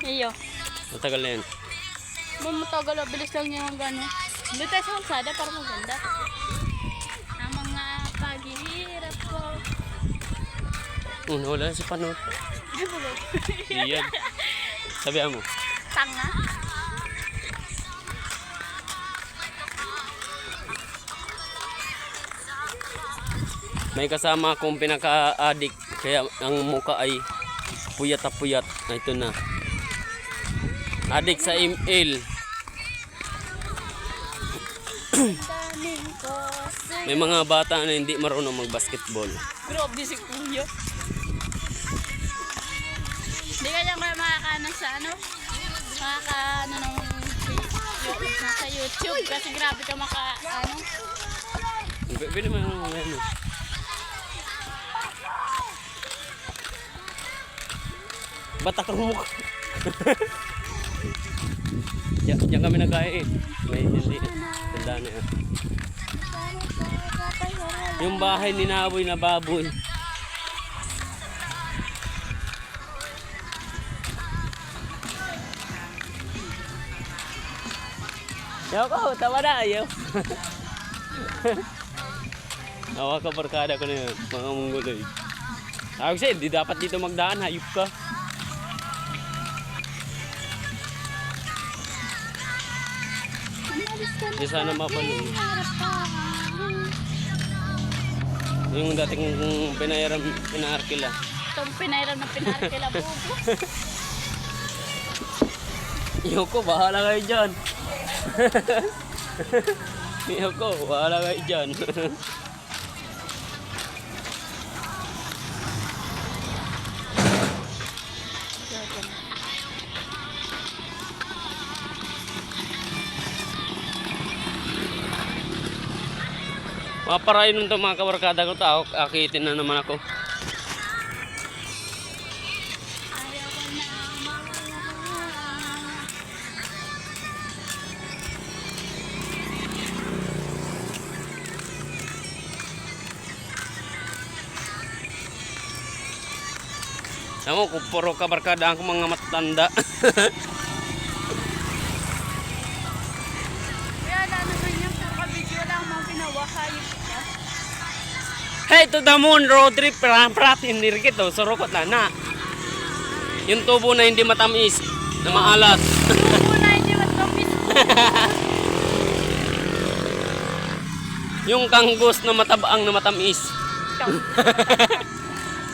Iyo. Matagal na yan. Matagal, bilis lang niya ang gano'n. Doon tayo sa kalsada para maganda. Ang mga paghihirap ko. Wala na si Panot. Ay, bulog. Iyan. Sabihan mo. Tanga. May kasama akong pinaka-addict. Kaya ang mukha ay puyat na puyat. Ito na. Addict sa email. Daming kasi. May mga bata na hindi marunong mag-basketball. Grabe si Kuya. Hindi kaya kaya makakaano sa ano? Makakaano ng sa YouTube kasi grabe ka ano? Pwede mo yung ano. Batak ang mukha. Diyan kami nagkain. May hindi. Tanda na yan. Yung bahay ni Naboy na baboy. Yaw ko, tama na ayaw. Awa ka barkada ko na yun, mga mungguloy. Sabi ko di dapat dito magdaan, hayop ka. Di sana mapanood. Yung dating pinarkila. Itong pinairam na pinarkila bubo. Yoko, bahala kayo dyan. Yoko, bahala kayo dyan. Maparain nung mga kabarkada ko tao, akitin na naman ako. Alam mo, kung puro kabarkada ako mga matanda. Kaya lalo rin yung video lang mga ginawa hayop ka. Hey, to the moon, road trip, prat, hindi rin ito, surukot na. Yung tubo na hindi matamis, na maalat. Tubo na hindi matapis. Yung kanggos na matabaang na matamis.